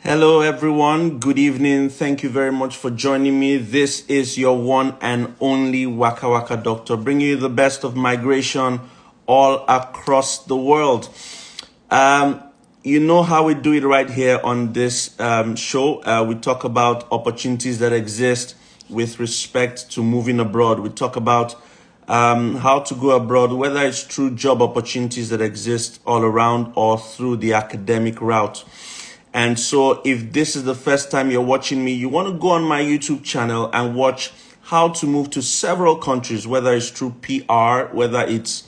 Hello, everyone. Good evening. Thank you very much for joining me. This is your one and only Waka Waka Doctor, bringing you the best of migration all across the world. You know how we do it right here on this show. We talk about opportunities that exist with respect to moving abroad. We talk about how to go abroad, whether it's through job opportunities that exist all around or through the academic route. And so if this is the first time you're watching me, you want to go on my YouTube channel and watch how to move to several countries, whether it's through PR, whether it's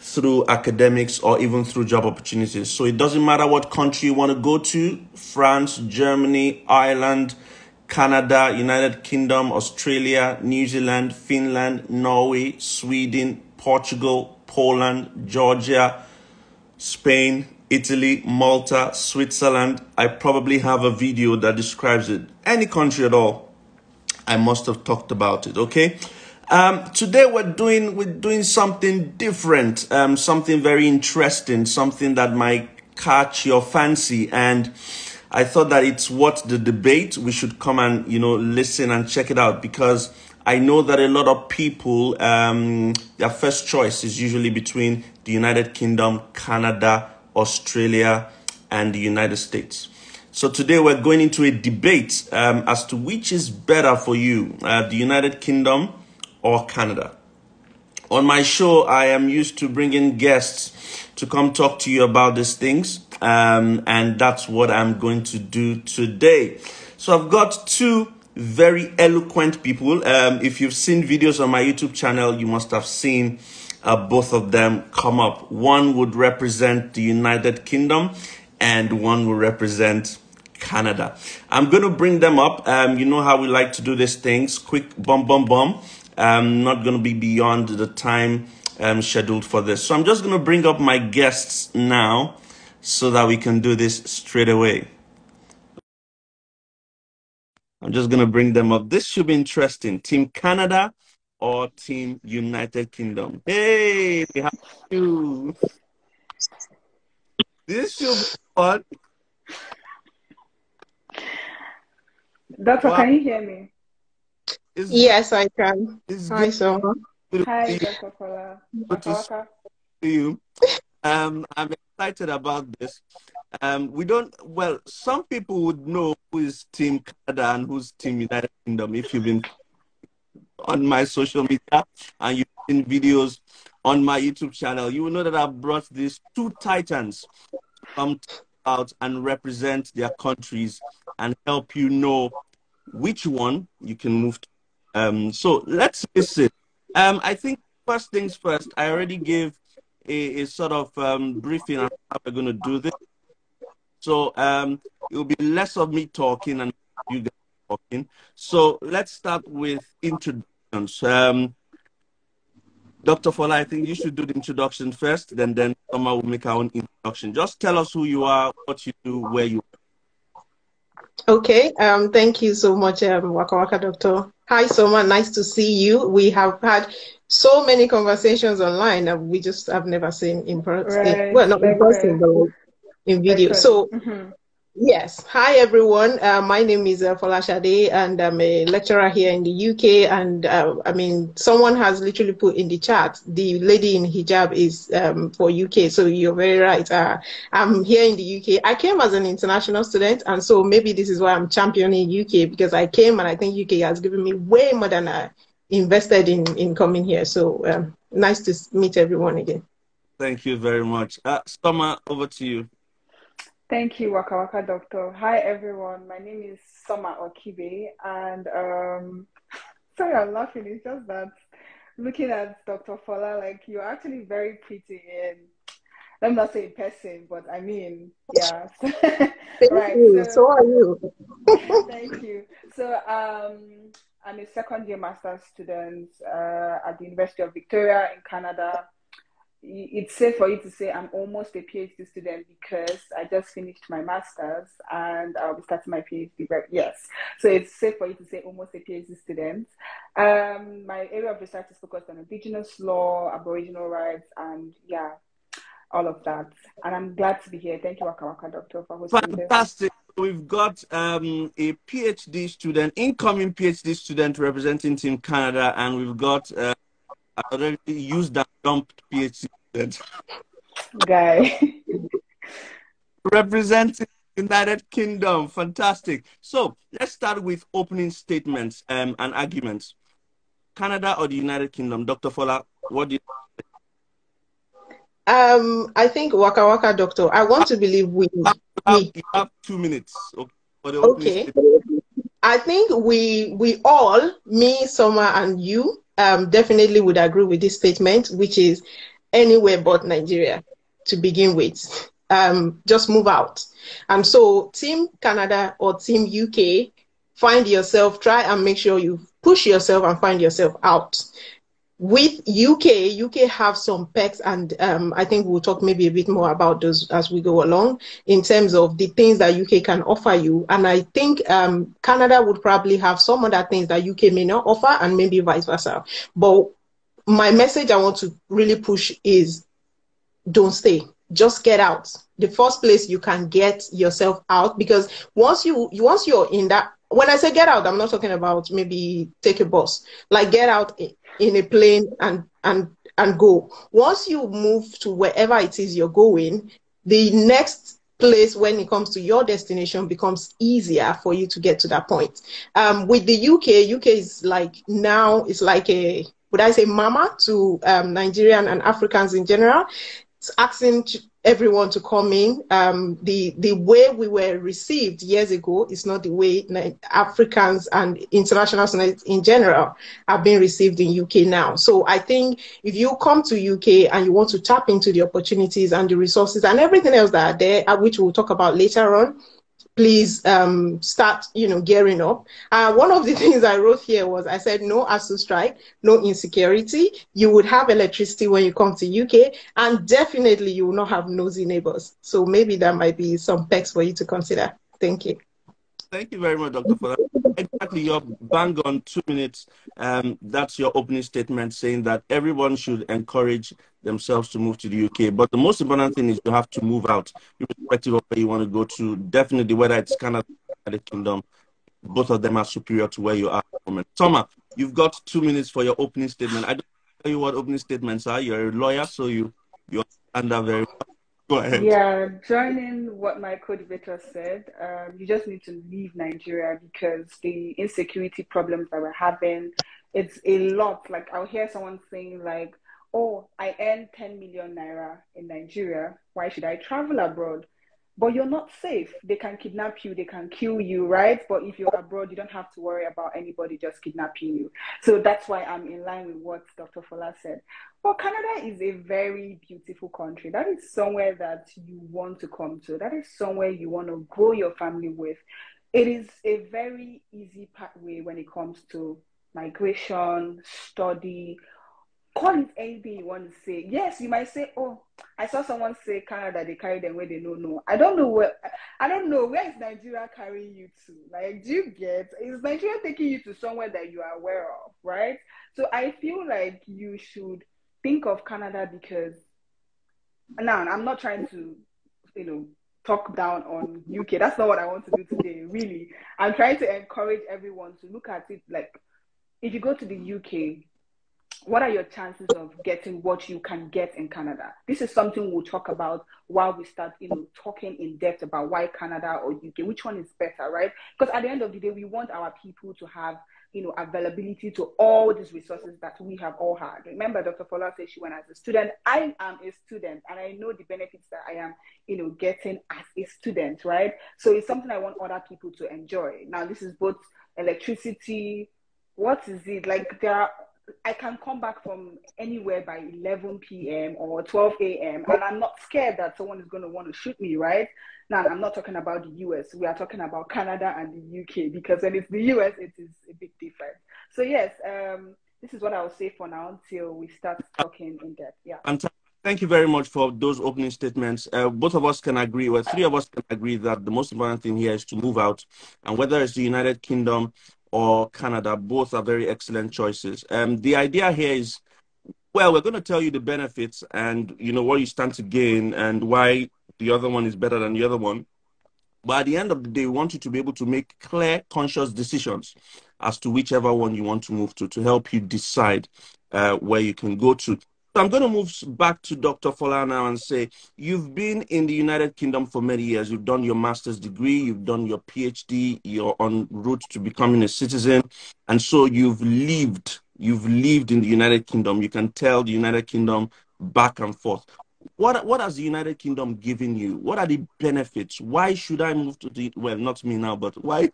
through academics, or even through job opportunities. So it doesn't matter what country you want to go to: France, Germany, Ireland, Canada, United Kingdom, Australia, New Zealand, Finland, Norway, Sweden, Portugal, Poland, Georgia, Spain, Italy, Malta, Switzerland. I probably have a video that describes it. Any country at all, I must have talked about it. Okay. Today we're doing something different, something very interesting, something that might catch your fancy, and I thought that it's worth the debate. We should come and listen and check it out, because I know that a lot of people, their first choice is usually between the United Kingdom, Canada, Australia, and the United States. So today we're going into a debate as to which is better for you, the United Kingdom or Canada. On my show, I am used to bringing guests to come talk to you about these things, and that's what I'm going to do today. So I've got two very eloquent people. If you've seen videos on my YouTube channel, you must have seen both of them come up. One would represent the United Kingdom and one will represent Canada. I'm going to bring them up. You know how we like to do these things. Quick, bum. Not going to be beyond the time scheduled for this. So I'm just going to bring up my guests now so that we can do this straight away. I'm just going to bring them up. This should be interesting. Team Canada or Team United Kingdom? Hey, how are you? This should be fun. Doctor, can you hear me? Yes, I can. Hi, so. Hi, Dr. Fola. Good to see you. I'm excited about this. Some people would know who is Team Canada and who's Team United Kingdom if you've been on my social media and you've seen videos on my YouTube channel. You will know that I've brought these two titans to come out and represent their countries and help you know which one you can move to. So let's listen. I think first things first, I already gave a sort of briefing on how we're going to do this. So it will be less of me talking and you guys talking. So let's start with introductions. Dr. Fola, I think you should do the introduction first, then Soma will make our own introduction. Just tell us who you are, what you do, where you are. Okay, thank you so much, Waka Waka Doctor. Hi, Soma, nice to see you. We have had so many conversations online. We just have never seen in person. Right, well, not in person, but in video. So, yes. Hi, everyone. My name is Folashade, and I'm a lecturer here in the UK. And I mean, someone has literally put in the chat, the lady in hijab is for UK. So you're very right. I'm here in the UK. I came as an international student, and so maybe this is why I'm championing UK, because I came and I think UK has given me way more than I invested in coming here. So nice to meet everyone again. Thank you very much. Soma, over to you. Thank you, Waka Waka Doctor. Hi, everyone. My name is Soma Okibe, and sorry, I'm laughing. It's just that looking at Dr. Fola, like, you're actually very pretty let me not say in person, but I mean, yeah. Thank you. So are you. Thank you. So I'm a second-year master's student at the University of Victoria in Canada. It's safe for you to say I'm almost a PhD student because I just finished my master's and I'll be starting my PhD. But yes, so it's safe for you to say almost a PhD student. My area of research is focused on Indigenous law, Aboriginal rights, and yeah, all of that. And I'm glad to be here. Thank you, Waka Waka Doctor, for hosting Fantastic. this. we've got a PhD student, incoming PhD student representing Team Canada, and we've got already used and dumped PhD student Guy. representing United Kingdom. Fantastic. So let's start with opening statements and arguments. Canada or the United Kingdom? Dr. Fola, what do you I think Waka Waka Doctor. I want to believe you have 2 minutes for the opening okay. statement. I think we all, me, Summer, and you, definitely would agree with this statement, which is anywhere but Nigeria to begin with. Just move out. And so, Team Canada or Team UK, find yourself, try and make sure you push yourself and find yourself out. With UK have some perks, and I think we'll talk maybe a bit more about those as we go along in terms of the things that UK can offer you. And I think Canada would probably have some other things that UK may not offer, and maybe vice versa. But my message I want to really push is don't stay. Just get out. The first place you can get yourself out, because once you're in that, when I say get out, I'm not talking about maybe take a bus. Like get out in a plane and go. Once you move to wherever it is you're going, the next place when it comes to your destination becomes easier for you to get to that point. With the UK is like now it's like a, would I say mama to Nigerian and Africans in general. It's asking everyone to come in. The way we were received years ago is not the way Africans and international students in general have been received in UK now. So I think if you come to UK and you want to tap into the opportunities and the resources and everything else that are there, which we'll talk about later on, please start, gearing up. One of the things I wrote here was, I said, no ASU strike, no insecurity. You would have electricity when you come to UK, and definitely you will not have nosy neighbors. So maybe that might be some perks for you to consider. Thank you. Thank you very much, Dr. For that. Exactly, you're bang on 2 minutes. That's your opening statement saying that everyone should encourage themselves to move to the UK. But the most important thing is you have to move out, irrespective of where you want to go to. Definitely, whether it's Canada or the Kingdom, both of them are superior to where you are at the moment. Summer, you've got 2 minutes for your opening statement. I don't tell you what opening statements are. You're a lawyer, so you understand that very well. Go ahead. Yeah, joining what my co-debater said, you just need to leave Nigeria because the insecurity problems that we're having, it's a lot. Like I'll hear someone saying like, oh, I earn 10 million naira in Nigeria. Why should I travel abroad? But you're not safe. They can kidnap you, they can kill you, right? But if you're abroad, you don't have to worry about anybody just kidnapping you. So that's why I'm in line with what Dr. Fola said. But Canada is a very beautiful country. That is somewhere that you want to come to. That is somewhere you want to grow your family with. It is a very easy pathway when it comes to migration, study, call it anything you want to say. Yes, you might say, oh, I saw someone say Canada, they carry them where they don't know. I don't know where is Nigeria carrying you to? Like, do you get, is Nigeria taking you to somewhere that you are aware of, right? So I feel like you should think of Canada because, now I'm not trying to, talk down on UK. That's not what I want to do today, really. I'm trying to encourage everyone to look at it like, if you go to the UK, what are your chances of getting what you can get in Canada? This is something we'll talk about while we start, talking in depth about why Canada or UK, which one is better, right? Because at the end of the day, we want our people to have, availability to all these resources that we have all had. Remember, Dr. Fola said she went as a student. I am a student, and I know the benefits that I am, getting as a student, right? So it's something I want other people to enjoy. Now, this is both electricity. What is it? Like I can come back from anywhere by 11 p.m. or 12 a.m. and I'm not scared that someone is going to want to shoot me, right? Now, I'm not talking about the US. We are talking about Canada and the UK, because when it's the US, it is a bit different. So yes, this is what I'll say for now until we start talking in depth. Yeah. Thank you very much for those opening statements. Both of us can agree, well, three of us can agree that the most important thing here is to move out. And whether it's the United Kingdom or Canada, both are very excellent choices. The idea here is, well, we're going to tell you the benefits and, what you stand to gain and why the other one is better than the other one. But at the end of the day, we want you to be able to make clear, conscious decisions as to whichever one you want to move to help you decide where you can go to. So I'm going to move back to Dr. Fola now and say, you've been in the United Kingdom for many years. You've done your master's degree, you've done your PhD, you're en route to becoming a citizen. And so you've lived in the United Kingdom. You can tell the United Kingdom back and forth. What has the United Kingdom given you? What are the benefits? Why should I move to the, well, not me now, but why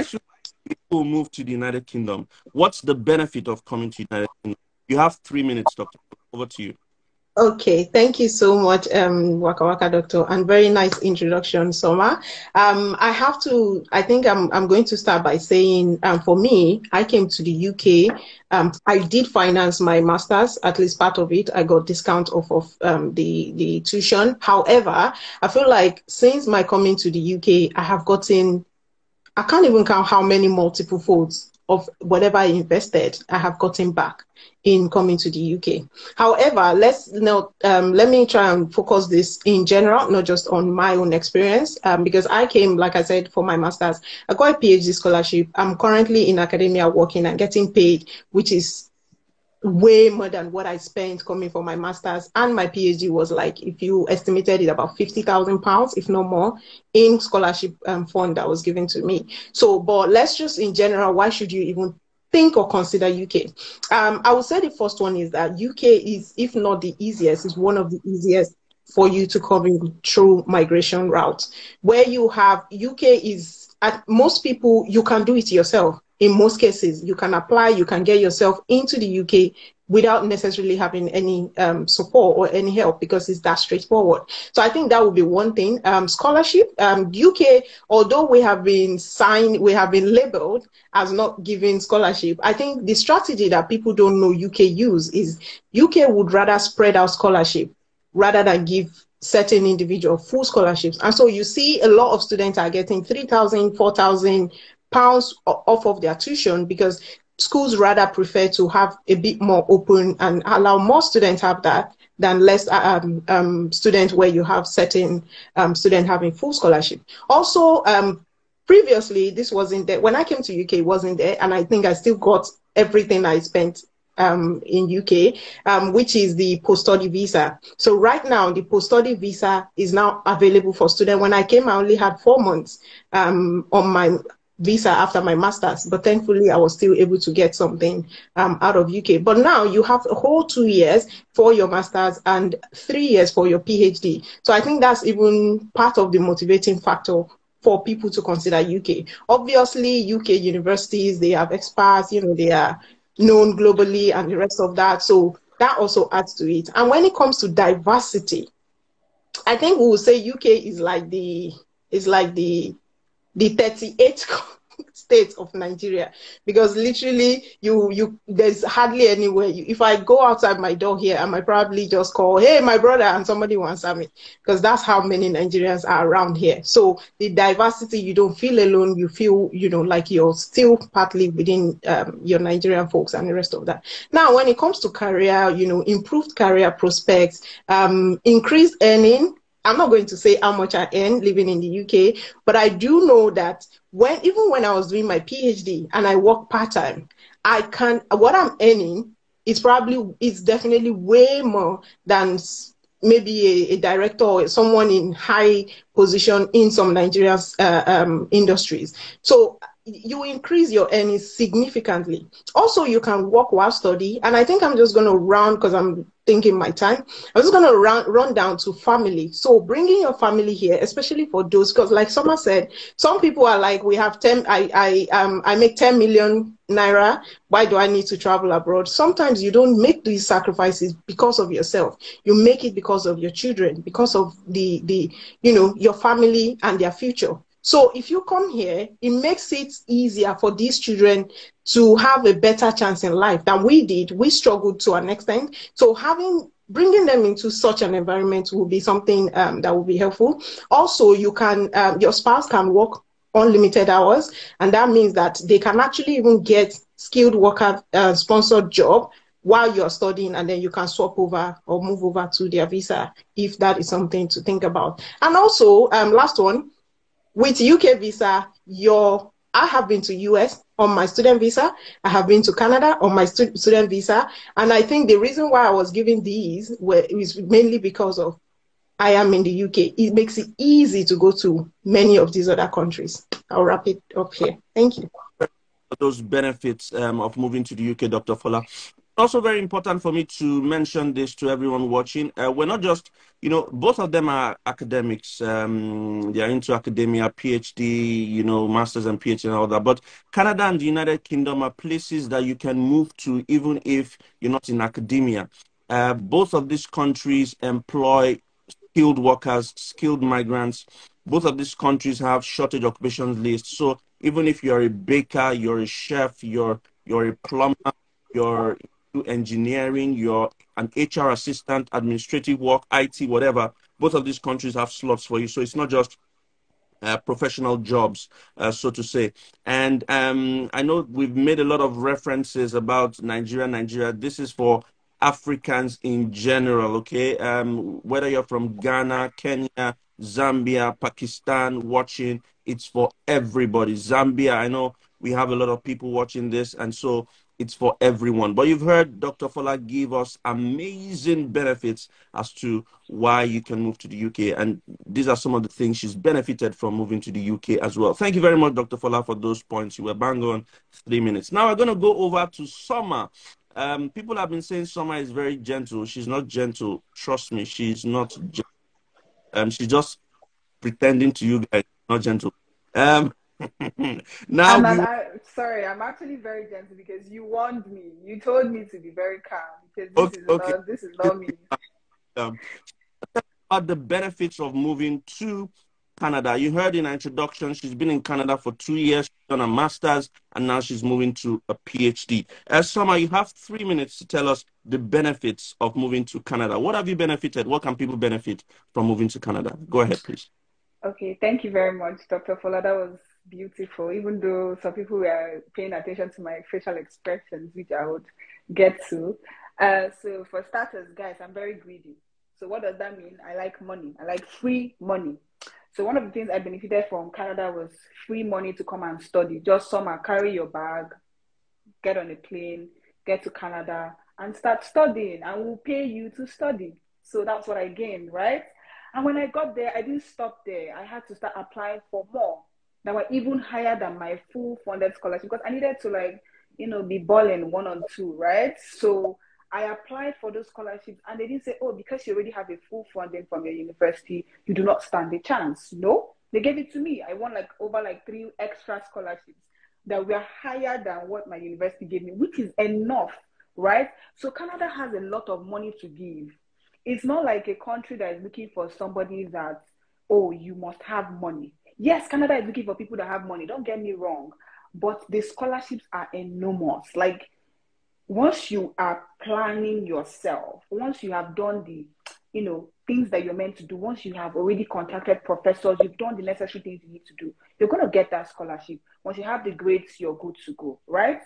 should people move to the United Kingdom? What's the benefit of coming to the United Kingdom? You have 3 minutes, Doctor. Over to you. Okay, thank you so much, Waka Waka Doctor, and very nice introduction, Soma. I think I'm going to start by saying, for me, I came to the UK. I did finance my master's, at least part of it. I got discount off of the tuition. However, I feel like since my coming to the UK, I have gotten, I can't even count how many multiple folds of whatever I invested, I have gotten back in coming to the UK. However, let me try and focus this in general, not just on my own experience, because I came, like I said, for my master's. I got a PhD scholarship. I'm currently in academia working and getting paid, which is way more than what I spent coming for my master's, and my PhD was like, if you estimated it, about £50,000, if not more, in scholarship fund that was given to me. So, but let's just in general, why should you even think or consider UK? I would say the first one is that UK is, if not the easiest, is one of the easiest for you to come in through migration route. Where you have UK is, at most people, you can do it yourself. In most cases, you can apply, you can get yourself into the UK without necessarily having any support or any help, because it's that straightforward. So I think that would be one thing. Scholarship, UK, although we have been labeled as not giving scholarship, I think the strategy that people don't know UK use is UK would rather spread out scholarship rather than give certain individual full scholarships. And so you see a lot of students are getting 3,000, 4,000 pounds off of their tuition, because schools rather prefer to have a bit more open and allow more students have that than less students where you have certain students having full scholarship. Also, previously, this wasn't there. When I came to UK, it wasn't there. And I think I still got everything I spent in UK, which is the post-study visa. So right now, the post-study visa is now available for students. When I came, I only had 4 months on my visa after my master's, but thankfully I was still able to get something out of UK. But now you have a whole 2 years for your master's and 3 years for your PhD. So I think that's even part of the motivating factor for people to consider UK. Obviously, UK universities, they have experts, they are known globally and the rest of that. So that also adds to it. And when it comes to diversity, I think we will say UK is like the 38 states of Nigeria, because literally there's hardly anywhere if I go outside my door here, I might probably just call, hey, my brother, and somebody will answer me, because that's how many Nigerians are around here. So the diversity, you don't feel alone, you feel like you're still partly within your Nigerian folks and the rest of that. Now when it comes to career, improved career prospects, increased earning. I'm not going to say how much I earn living in the UK, but I do know that even when I was doing my PhD and I work part-time, what I'm earning is definitely way more than maybe a director or someone in high position in some Nigerian industries. So you increase your earnings significantly. Also, you can work while study. And I think I'm just going to round, because I'm thinking my time. I'm just going to run down to family. So bringing your family here, especially for those, because like Soma said, some people are like, we have 10, I make 10 million naira. Why do I need to travel abroad? Sometimes you don't make these sacrifices because of yourself. You make it because of your children, because of your family and their future. So if you come here, it makes it easier for these children to have a better chance in life than we did. We struggled to an extent. So bringing them into such an environment will be something that will be helpful. Also, your spouse can work unlimited hours, and that means that they can actually even get skilled worker sponsored job while you're studying, and then you can swap over or move over to their visa if that is something to think about. And also, last one, with UK visa, I have been to US on my student visa. I have been to Canada on my student visa. And I think the reason why I was giving these is mainly because of I am in the UK. It makes it easy to go to many of these other countries. I'll wrap it up here. Thank you. Those benefits of moving to the UK, Dr. Fola. Also very important for me to mention this to everyone watching. We're not just, both of them are academics. They are into academia, PhD, masters and PhD and all that. But Canada and the United Kingdom are places that you can move to even if you're not in academia. Both of these countries employ skilled workers, skilled migrants. Both of these countries have shortage occupations lists. So even if you're a baker, you're a chef, you're a plumber, you're engineering, you're an HR assistant, administrative work, IT, whatever, both of these countries have slots for you. So it's not just professional jobs, so to say. And I know we've made a lot of references about Nigeria. This is for Africans in general, okay? Whether you're from Ghana, Kenya, Zambia, Pakistan watching, it's for everybody. Zambia, I know we have a lot of people watching this, and so it's for everyone. But you've heard Dr. Fola give us amazing benefits as to why you can move to the UK. And these are some of the things she's benefited from moving to the UK as well. Thank you very much, Dr. Fola, for those points. You were bang on 3 minutes. Now we're going to go over to Summer. People have been saying Summer is very gentle. She's not gentle. Trust me, she's not gentle. She's just pretending to you guys, not gentle. Now sorry, I'm actually very gentle because you warned me. You told me to be very calm because okay. this is not me. About the benefits of moving to Canada. You heard in her introduction, she's been in Canada for 2 years, she's done a master's, and now she's moving to a PhD. Summer, you have 3 minutes to tell us the benefits of moving to Canada. What have you benefited? What can people benefit from moving to Canada? Go ahead, please. Okay, thank you very much, Dr. Fola. That was beautiful, even though some people were paying attention to my facial expressions, which I would get to. So for starters, guys, I'm very greedy. So what does that mean? I like money. I like free money. So one of the things I benefited from Canada was free money to come and study. Just summer, carry your bag, get on a plane, get to Canada, and start studying. And we'll pay you to study. So that's what I gained, right? And when I got there, I didn't stop there. I had to start applying for more that were even higher than my full funded scholarship because I needed to be balling 1 or 2, right? So I applied for those scholarships and they didn't say, oh, because you already have a full funding from your university, you do not stand a chance. No, they gave it to me. I won over 3 extra scholarships that were higher than what my university gave me, which is enough, right? So Canada has a lot of money to give. It's not like a country that is looking for somebody that, oh, you must have money. Yes, Canada is looking for people that have money. Don't get me wrong. But the scholarships are enormous. Once you are planning yourself, once you have done the, things that you're meant to do, once you have already contacted professors, you've done the necessary things you need to do, you're going to get that scholarship. Once you have the grades, you're good to go, right?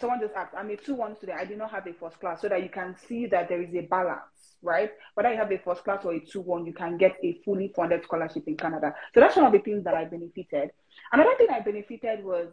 Someone just asked, I'm a 2-1 student. I did not have a first class, so that you can see that there is a balance, right? Whether you have a first class or a 2-1, you can get a fully funded scholarship in Canada. So that's one of the things that I benefited. Another thing I benefited was,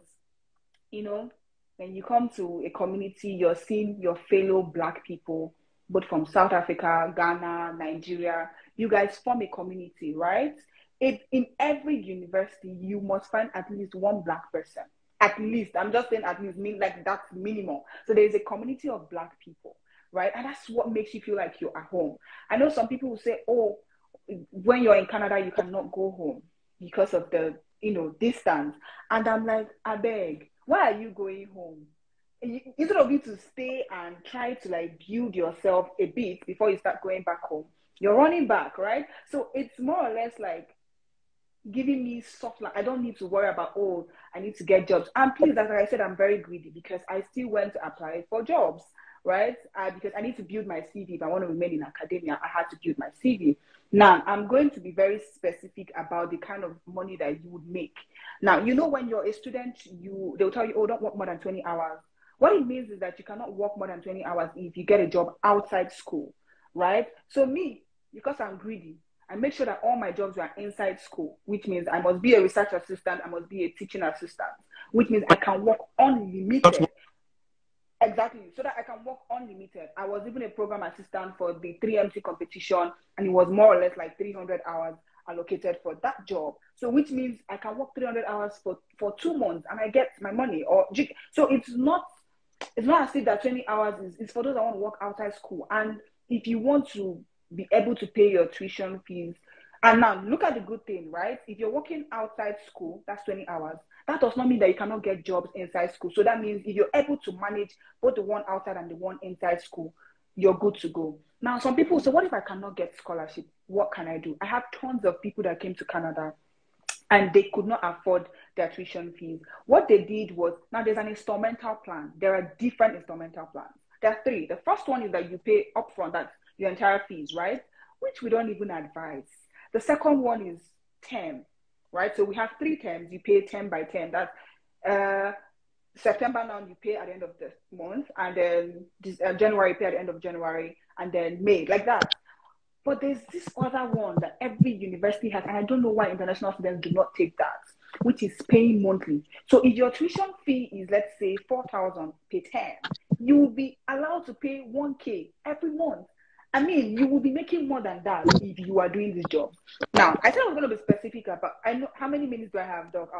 when you come to a community, you're seeing your fellow Black people, both from South Africa, Ghana, Nigeria. You guys form a community, right? In every university, you must find at least one Black person. At least, I'm just saying at least, that's minimal. So there's a community of Black people, right? And that's what makes you feel like you're at home. I know some people will say, oh, when you're in Canada, you cannot go home because of the, distance. And I'm like, I beg, why are you going home? Instead of you to stay and try to build yourself a bit before you start going back home, you're running back, right? So it's more or less giving me soft, I don't need to worry about, oh, I need to get jobs. And please, as I said, I'm very greedy because I still went to apply for jobs, right? Because I need to build my CV. If I want to remain in academia, I had to build my CV. Now, I'm going to be very specific about the kind of money that you would make. Now, when you're a student, they'll tell you, oh, don't work more than 20 hours. What it means is that you cannot work more than 20 hours if you get a job outside school, right? So me, because I'm greedy, I make sure that all my jobs were inside school, which means I must be a research assistant, I must be a teaching assistant, which means I can work unlimited. Exactly, so that I can work unlimited. I was even a program assistant for the 3MC competition, and it was more or less like 300 hours allocated for that job. So which means I can work 300 hours for 2 months and I get my money. So it's not as if that 20 hours is for those that want to work outside school. And if you want to be able to pay your tuition fees, and now look at the good thing, right? If you're working outside school, that's 20 hours. That does not mean that you cannot get jobs inside school. So that means if you're able to manage both the one outside and the one inside school, you're good to go. Now, some people say, what if I cannot get scholarship? What can I do? I have tons of people that came to Canada and they could not afford their tuition fees. What they did was, now there's an instrumental plan. There are different instrumental plans. There are 3. The first one is that you pay upfront, that's your entire fees, right? Which we don't even advise. The second one is term, right? So we have 3 terms. You pay term by term. That's September now, you pay at the end of the month, and then January, you pay at the end of January, and then May, like that. But there's this other one that every university has, and I don't know why international students do not take that, which is paying monthly. So if your tuition fee is, let's say, 4,000 per term, you will be allowed to pay 1K every month. I mean, you will be making more than that if you are doing this job. Now, I said I was going to be specific about, I know, how many minutes do I have, Doc?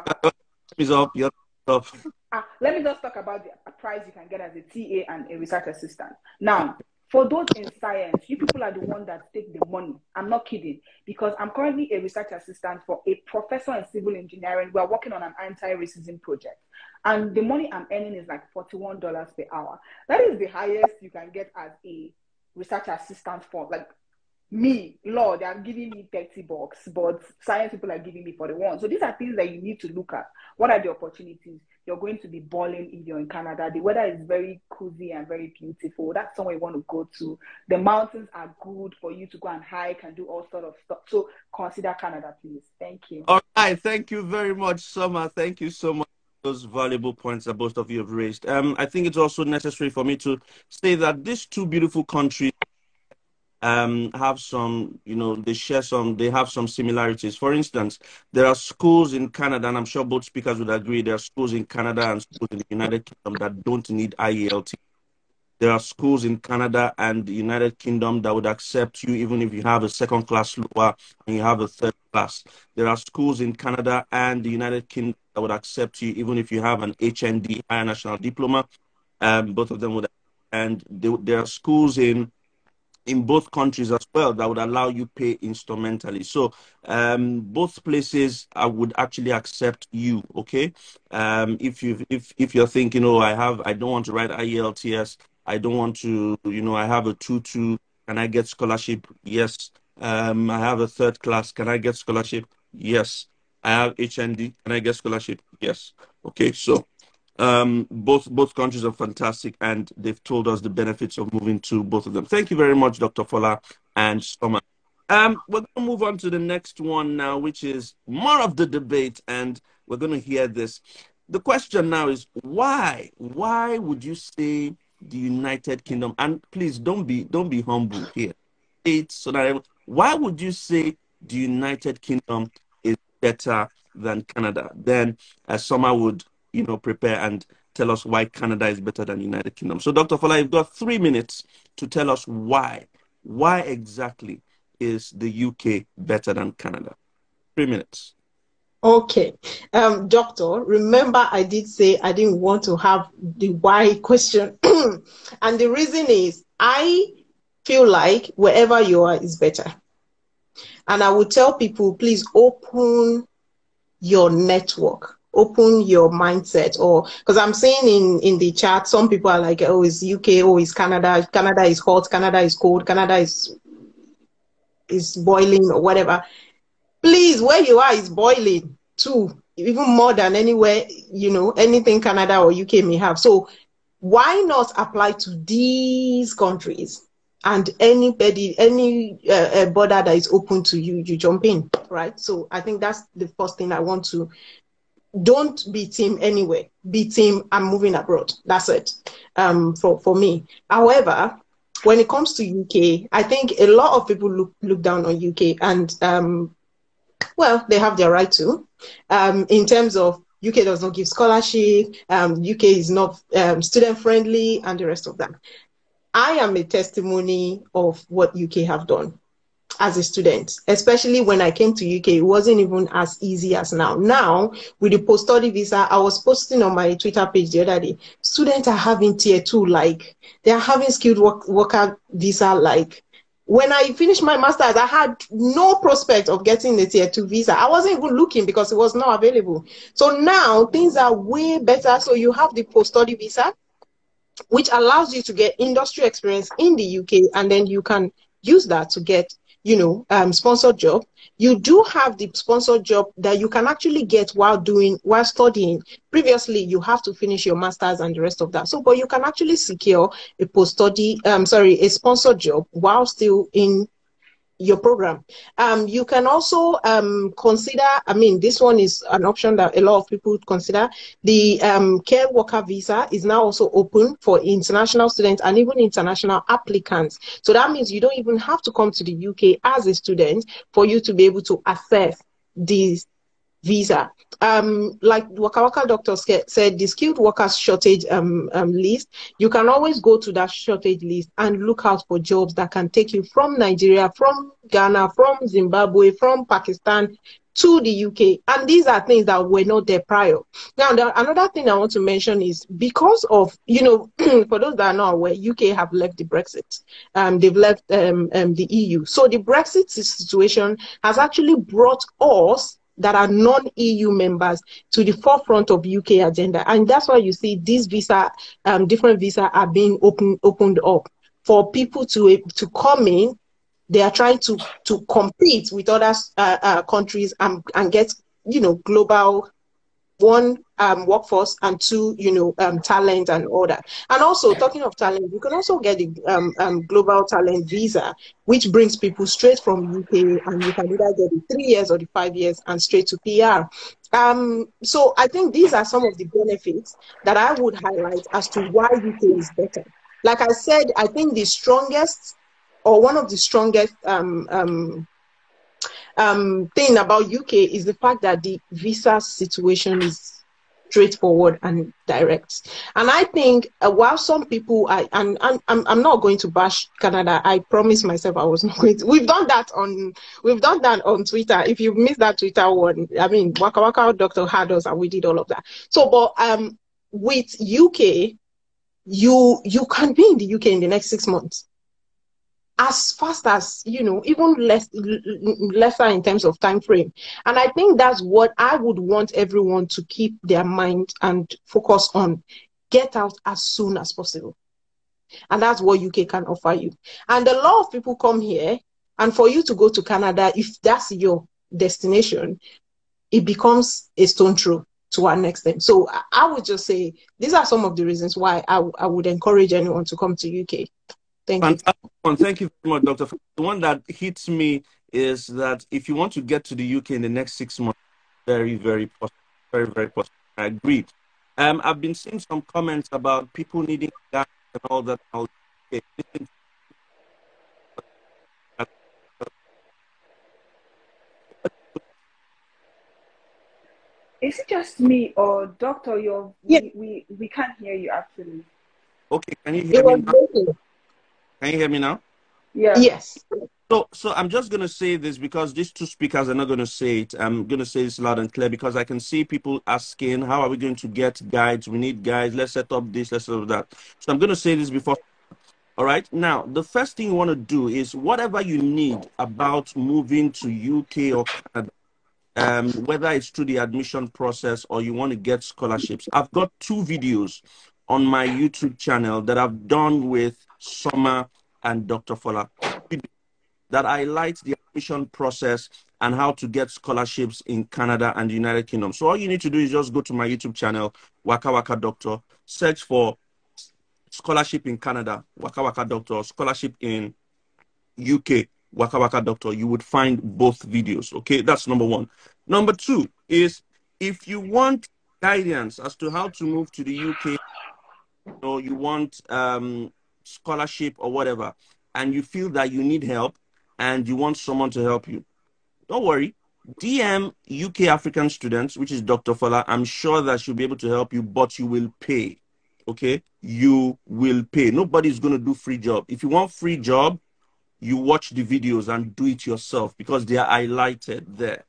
Let me just talk about the price you can get as a TA and a research assistant. Now, for those in science, you people are the ones that take the money. I'm not kidding, because I'm currently a research assistant for a professor in civil engineering. We are working on an anti-racism project. And the money I'm earning is like $41 per hour. That is the highest you can get as a research assistant for. Like me, law, they are giving me $30, but science people are giving me 41. So these are things that you need to look at. What are the opportunities? You're going to be balling if you're in Canada. The weather is very cozy and very beautiful. That's somewhere you want to go to. The mountains are good for you to go and hike and do all sort of stuff. So consider Canada, please. Thank you. All right. Thank you very much, Summer. Thank you so much for those valuable points that both of you have raised. I think it's also necessary for me to say that these 2 beautiful countries have some, they have some similarities. For instance, there are schools in Canada, and I'm sure both speakers would agree, there are schools in Canada and schools in the United Kingdom that don't need IELT. There are schools in Canada and the United Kingdom that would accept you even if you have a 2nd class lower and you have a 3rd class. There are schools in Canada and the United Kingdom that would accept you even if you have an HND, Higher National Diploma. Both of them would, and there are schools in both countries as well that would allow you pay instrumentally. So both places I would actually accept you. Okay, if you're thinking, oh, I don't want to write IELTS, I don't want to, I have a 2-2, can I get scholarship? Yes. I have a 3rd class, can I get scholarship? Yes. I have HND, can I get scholarship? Yes. Okay, so both countries are fantastic, and they've told us the benefits of moving to both of them. Thank you very much, Dr. Fola and Summer. We're going to move on to the next one now, which is more of the debate, and we're going to hear this. The question now is why? Why would you say the United Kingdom? And please don't be humble here. Why would you say the United Kingdom is better than Canada? Then Summer would prepare and tell us why Canada is better than United Kingdom. So, Dr. Fola, you've got 3 minutes to tell us why. Why exactly is the UK better than Canada? 3 minutes. Okay. Doctor, remember I did say I didn't want to have the why question. And the reason is I feel like wherever you are is better. And I would tell people, please open your network, open your mindset. Or because I'm saying in the chat, some people are like, oh, it's UK, oh, it's Canada, Canada is hot, Canada is cold, Canada is boiling or whatever. Please, where you are is boiling too, even more than anywhere, anything Canada or UK may have. So why not apply to these countries? And anybody, any border that is open to you, you jump in, right? So I think that's the first thing I want to. Don't be team anywhere. Be team, I'm moving abroad. That's it. For me. However, when it comes to UK, I think a lot of people look down on UK, and well, they have their right to. In terms of UK does not give scholarship, UK is not student friendly, and the rest of that. I am a testimony of what UK have done as a student, especially when I came to UK. It wasn't even as easy as now. Now, with the post-study visa, I was posting on my Twitter page the other day, students are having tier 2, like, they are having skilled worker visa. Like, when I finished my master's, I had no prospect of getting the tier 2 visa. I wasn't even looking because it was not available. So now things are way better. So you have the post-study visa, which allows you to get industry experience in the UK, and then you can use that to get, sponsored job. You do have the sponsored job that you can actually get while studying. Previously, you have to finish your master's and the rest of that. So, but you can actually secure a sponsored job while still in your program. You can also consider, this one is an option that a lot of people would consider. The care worker visa is now also open for international students and even international applicants. So that means you don't even have to come to the UK as a student for you to be able to access these visa. Like Waka Waka doctor said, the skilled workers shortage list, you can always go to that shortage list and look out for jobs that can take you from Nigeria, from Ghana, from Zimbabwe, from Pakistan to the UK. And these are things that were not there prior. Now, another thing I want to mention is because of, for those that are not aware, UK have left the Brexit. They've left the EU. So the Brexit situation has actually brought us that are non-EU members to the forefront of UK agenda. And that's why you see these different visa are being opened up for people to come in. They are trying to compete with other countries and get, global, one, workforce, and two, talent and all that. And also, talking of talent, you can also get the global talent visa, which brings people straight from UK, and you can either get the 3 years or the 5 years and straight to PR. So I think these are some of the benefits that I would highlight as to why UK is better. Like I said, I think the strongest, or one of the strongest thing about UK is the fact that the visa situation is straightforward and direct. And I think while some people, I'm not going to bash Canada. I promised myself I was not going to. We've done that on Twitter. If you missed that Twitter one, Waka Waka Doctor had us and we did all of that. So, but with UK, you can be in the UK in the next 6 months. As fast as, even lesser in terms of time frame. And I think that's what I would want everyone to keep their mind and focus on. Get out as soon as possible. And that's what UK can offer you. And a lot of people come here, and for you to go to Canada, if that's your destination, it becomes a stone throw to our next thing. So I would just say, these are some of the reasons why I would encourage anyone to come to UK. Thank you. Thank you very much, Dr. The one that hits me is that if you want to get to the UK in the next 6 months, very, very possible. Very, very possible. I agree. I've been seeing some comments about people needing gas and all that. Is it just me, or doctor? We can't hear you actually. Okay, can you hear me now? Can you hear me now? Yeah. Yes. So I'm just going to say this because these two speakers are not going to say it. I'm going to say this loud and clear because I can see people asking, how are we going to get guides? We need guides. Let's set up this, let's set up that. So I'm going to say this before. All right. Now, the first thing you want to do is whatever you need about moving to UK or Canada, whether it's through the admission process or you want to get scholarships. I've got 2 videos on my YouTube channel that I've done with Summer and Dr. Fola that highlight the admission process and how to get scholarships in Canada and the United Kingdom. So all you need to do is just go to my YouTube channel, Waka Waka Doctor, search for scholarship in Canada, Waka Waka Doctor, scholarship in UK, Waka Waka Doctor. You would find both videos. Okay, that's number 1. Number 2 is if you want guidance as to how to move to the UK, or you want scholarship or whatever, and you feel that you need help and you want someone to help you, don't worry. DM UK African students, which is Dr. Fola. I'm sure that she'll be able to help you, but you will pay. Okay? You will pay. Nobody's going to do free job. If you want free job, you watch the videos and do it yourself because they are highlighted there.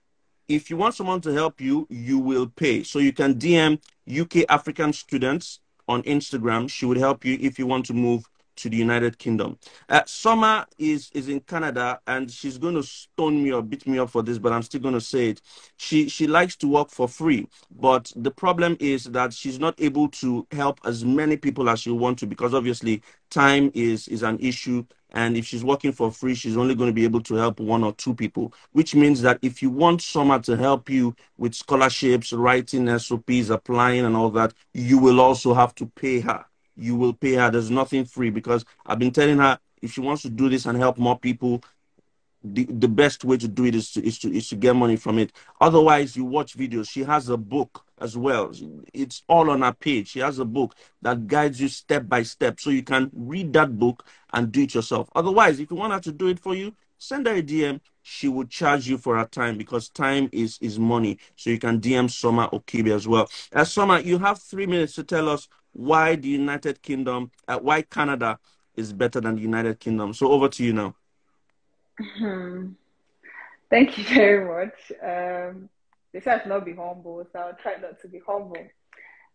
If you want someone to help you, you will pay. So you can DM UK African students on Instagram. She would help you if you want to move to the United Kingdom. Summer is in Canada, and she's going to stone me or beat me up for this, but I'm still going to say it. She likes to work for free, but the problem is that she's not able to help as many people as she wants to because obviously time is an issue. And if she's working for free, she's only going to be able to help 1 or 2 people, which means that if you want someone to help you with scholarships, writing SOPs, applying and all that, you will also have to pay her. You will pay her. There's nothing free because I've been telling her if she wants to do this and help more people, the best way to do it is to get money from it. Otherwise, you watch videos. She has a book as well. It's all on her page. She has a book that guides you step by step, so you can read that book and do it yourself. Otherwise, if you want her to do it for you, send her a DM. She will charge you for her time because time is money. So you can DM Summer Okibe as well. Summer, you have 3 minutes to tell us why the United Kingdom, why Canada is better than the United Kingdom. So over to you now. Thank you very much. They said I should not be humble, so I'll try not to be humble.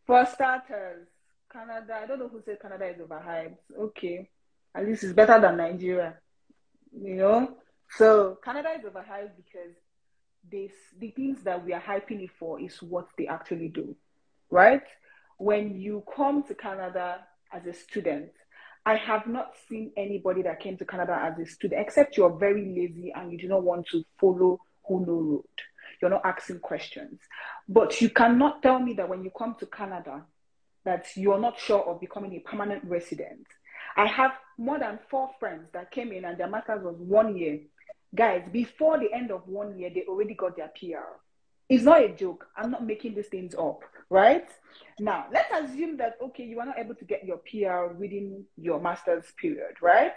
For starters, Canada, I don't know who said Canada is overhyped. Okay, at least it's better than Nigeria, you know? So Canada is overhyped because the things that we are hyping it for is what they actually do, right? When you come to Canada as a student, I have not seen anybody that came to Canada as a student, except you're very lazy and you do not want to follow who know road. You're not asking questions. But you cannot tell me that when you come to Canada, that you're not sure of becoming a permanent resident. I have more than 4 friends that came in and their master's was 1 year. Guys, before the end of 1 year, they already got their PR. It's not a joke. I'm not making these things up, right? Now, let's assume that, okay, you are not able to get your PR within your master's period, right?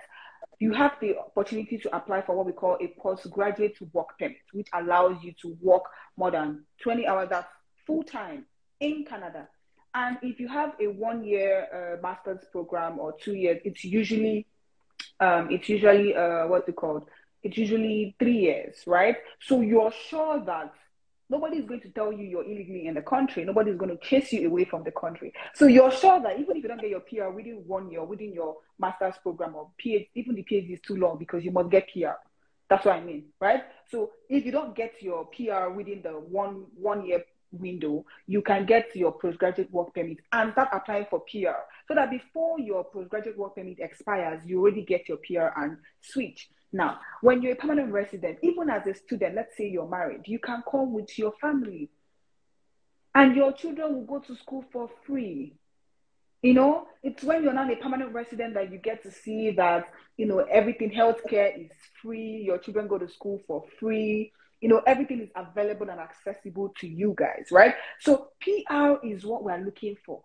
You have the opportunity to apply for what we call a postgraduate work permit, which allows you to work more than 20 hours, that's full-time in Canada. And if you have a 1-year master's program or 2 years, it's usually what's it called? It's usually 3 years, right? So you're sure that nobody's going to tell you you're illegally in the country. Nobody's going to chase you away from the country. So you're sure that even if you don't get your PR within 1 year, within your master's program or PhD, even the PhD is too long because you must get PR. That's what I mean, right? So if you don't get your PR within the one year window, you can get your postgraduate work permit and start applying for PR so that before your postgraduate work permit expires, you already get your PR and switch. Now, when you're a permanent resident, even as a student, let's say you're married, you can come with your family and your children will go to school for free. You know, it's when you're not a permanent resident that you get to see that, you know, everything, healthcare is free, your children go to school for free, you know, everything is available and accessible to you guys, right? So PR is what we're looking for.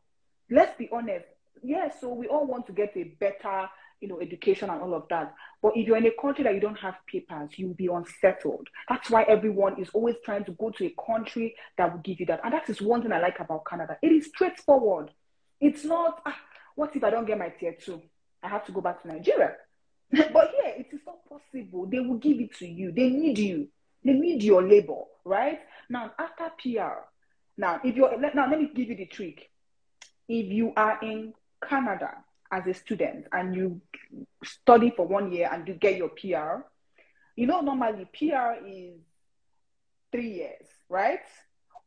Let's be honest. Yeah, so we all want to get a better, you know, education and all of that. But if you're in a country that you don't have papers, you'll be unsettled. That's why everyone is always trying to go to a country that will give you that. And that is one thing I like about Canada. It is straightforward. It's not, what if I don't get my tier 2? I have to go back to Nigeria. But here, it is not possible. They will give it to you. They need you. They need your labor, right? Now, after PR, now let me give you the trick. If you are in Canada as a student and you study for 1 year and you get your PR, you know, normally PR is 3 years, right?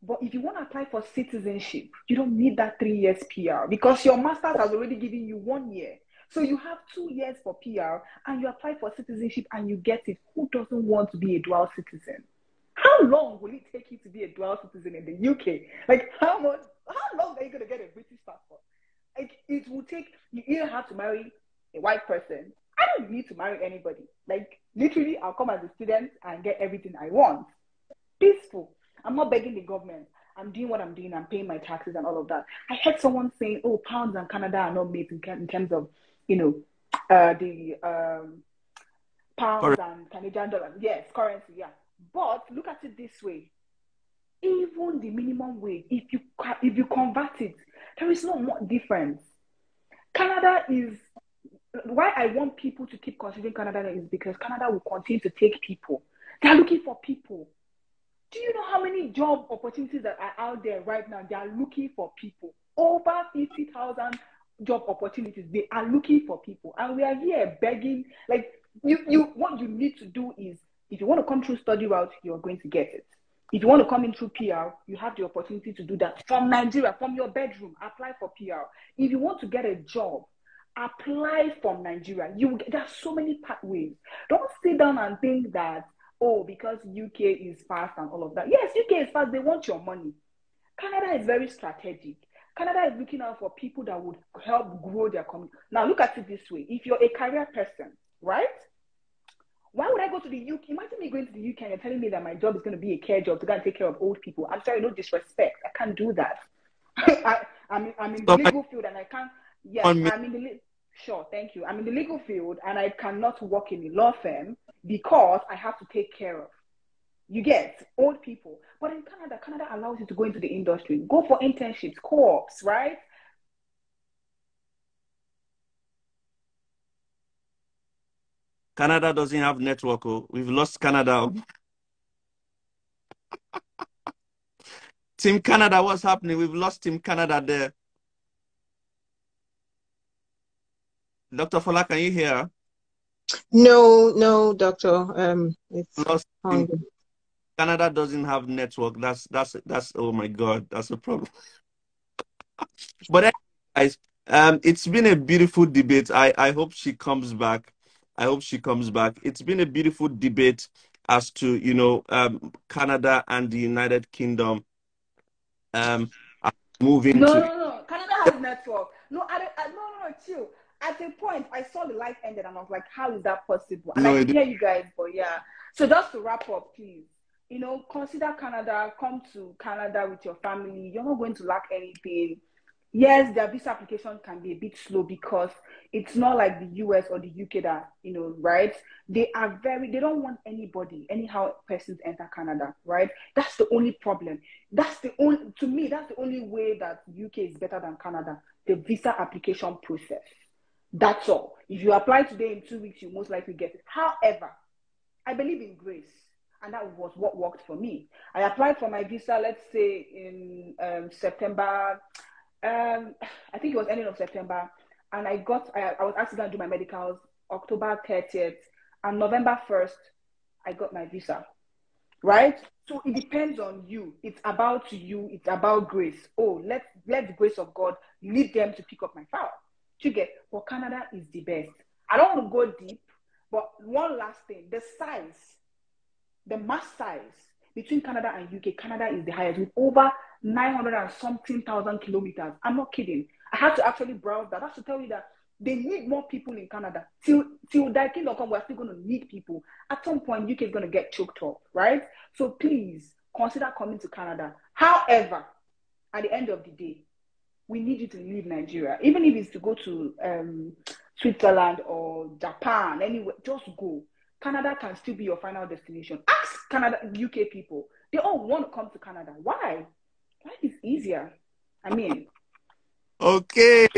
But if you want to apply for citizenship, you don't need that 3 years PR because your master's has already given you 1 year. So you have 2 years for PR and you apply for citizenship and you get it. Who doesn't want to be a dual citizen? How long will it take you to be a dual citizen in the UK? Like, how long are you going to get a British passport? Like, it will take, you either have to marry a white person. I don't need to marry anybody. Like, literally, I'll come as a student and get everything I want. Peaceful. I'm not begging the government. I'm doing what I'm doing. I'm paying my taxes and all of that. I heard someone saying, oh, pounds and Canada are not made in terms of, you know, pounds and Canadian dollars. Yes, currency, yeah. But look at it this way. Even the minimum wage, if you convert it, there is no more difference. Canada is why I want people to keep considering Canada is because Canada will continue to take people. They are looking for people. Do you know how many job opportunities that are out there right now? They are looking for people. Over 50,000 job opportunities. They are looking for people. And we are here begging. Like, what you need to do is, if you want to come through study route, you're going to get it. If you want to come in through PR, you have the opportunity to do that from Nigeria, from your bedroom. Apply for PR. If you want to get a job, apply from Nigeria. There are so many pathways. Don't sit down and think that, oh, because UK is fast and all of that. Yes, UK is fast. They want your money. Canada is very strategic. Canada is looking out for people that would help grow their community. Now, look at it this way. If you're a career person, right? Why would I go to the UK? Imagine me going to the UK and you're telling me that my job is going to be a care job to go and take care of old people. I'm sorry, no disrespect. I can't do that. I'm in the legal field and I can't. Yes, I'm in the sure, thank you. I'm in the legal field and I cannot work in a law firm because I have to take care of. You get old people. But in Canada allows you to go into the industry, go for internships, co-ops, right? Canada doesn't have network. Oh. We've lost Canada. Team Canada, what's happening? We've lost Team Canada there. Dr. Fola, can you hear? No, doctor. It's lost Team. Canada doesn't have network. That's oh my God, that's a problem. But guys, it's been a beautiful debate. I hope she comes back. I hope she comes back. It's been a beautiful debate as to, you know, Canada and the United Kingdom moving to. No. Canada has network. No, chill. At a point, I saw the light ended and I was like, how is that possible? And I could hear you guys, but yeah. So just to wrap up, please, you know, consider Canada. Come to Canada with your family. You're not going to lack anything. Yes, their visa application can be a bit slow because it's not like the US or the UK that, you know, right? They don't want anyhow persons enter Canada, right? That's the only problem. To me, that's the only way that UK is better than Canada, the visa application process. That's all. If you apply today, in 2 weeks, you most likely get it. However, I believe in grace. And that was what worked for me. I applied for my visa, let's say in September. I think it was ending of September, and I was asked to go and do my medicals October 30th, and November 1st, I got my visa, right? So it depends on you. It's about you. It's about grace. Oh, let the grace of God lead them to pick up my file. For Canada is the best. I don't want to go deep, but one last thing, the mass size between Canada and UK, Canada is the highest with over 900 and something thousand kilometers. I'm not kidding. I had to actually browse that. That's to tell you that they need more people in Canada. Till that kingdom come, we're still going to need people. At some point, UK is going to get choked up, right? So please consider coming to Canada. However, at the end of the day, we need you to leave Nigeria. Even if it's to go to Switzerland or Japan, anywhere, just go. Canada can still be your final destination. Ask UK people. They all want to come to Canada. Why? Life is easier. I mean. Okay.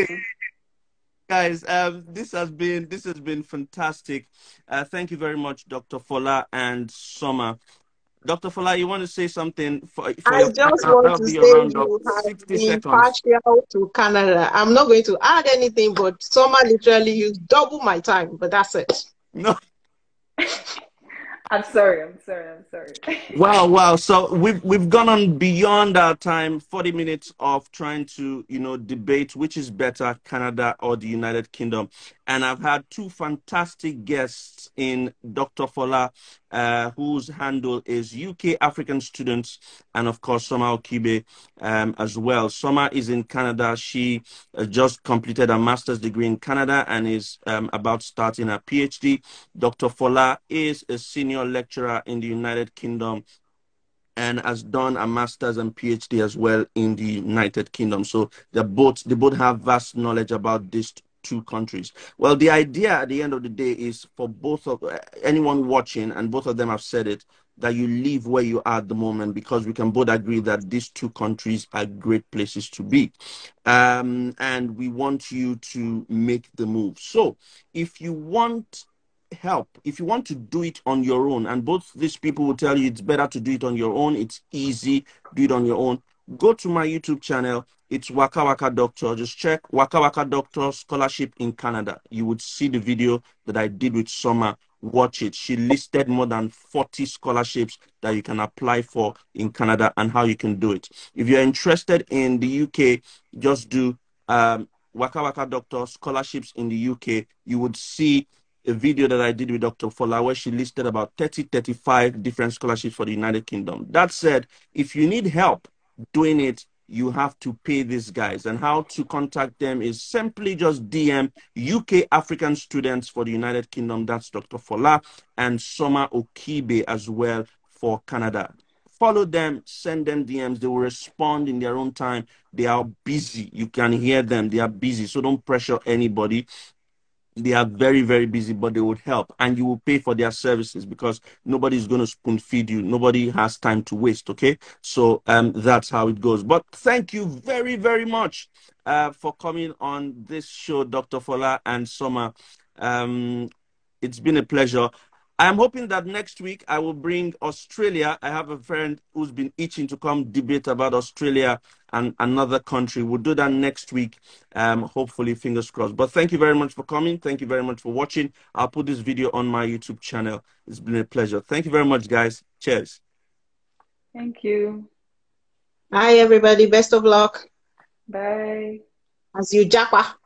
Guys, this has been fantastic. Thank you very much, Dr. Fola and Summer. Dr. Fola, you want to say something for I your just want to say you have been partial to Canada. I'm not going to add anything, but Summer literally used double my time, but that's it. No. I'm sorry. Wow. So we've gone on beyond our time, 40 minutes of trying to, you know, debate which is better, Canada or the United Kingdom. And I've had two fantastic guests in Dr. Fola, whose handle is UK African Students, and of course, Summer Okibe as well. Summer is in Canada. She just completed a master's degree in Canada and is about starting a PhD. Dr. Fola is a senior lecturer in the United Kingdom and has done a master's and PhD as well in the United Kingdom. So they both have vast knowledge about these two countries? Well, the idea at the end of the day is for both of anyone watching, and both of them have said it, that you live where you are at the moment, because we can both agree that these two countries are great places to be. And we want you to make the move. So if you want help, if you want to do it on your own, and both these people will tell you it's better to do it on your own, it's easy, do it on your own, go to my YouTube channel. It's Waka Waka Doctor. Just check Waka Waka Doctor Scholarship in Canada. You would see the video that I did with Summer. Watch it. She listed more than 40 scholarships that you can apply for in Canada and how you can do it. If you're interested in the UK, just do Waka Waka Doctor Scholarships in the UK. You would see a video that I did with Dr. Fola where she listed about 35 different scholarships for the United Kingdom. That said, if you need help doing it, you have to pay these guys. And how to contact them is simply just DM UK African Students for the United Kingdom. That's Dr. Fola, and Soma Okibe as well for Canada. Follow them, send them DMs. They will respond in their own time. They are busy. You can hear them. They are busy. So don't pressure anybody. They are very, very busy, but they would help, and you will pay for their services, because nobody's going to spoon feed you. Nobody has time to waste. Okay, so that's how it goes. But thank you very, very much for coming on this show, Dr. Fola and Soma. It's been a pleasure. I'm hoping that next week I will bring Australia. I have a friend who's been itching to come debate about Australia and another country. We'll do that next week. Hopefully, fingers crossed. But thank you very much for coming. Thank you very much for watching. I'll put this video on my YouTube channel. It's been a pleasure. Thank you very much, guys. Cheers. Thank you. Bye, everybody. Best of luck. Bye. As you japa.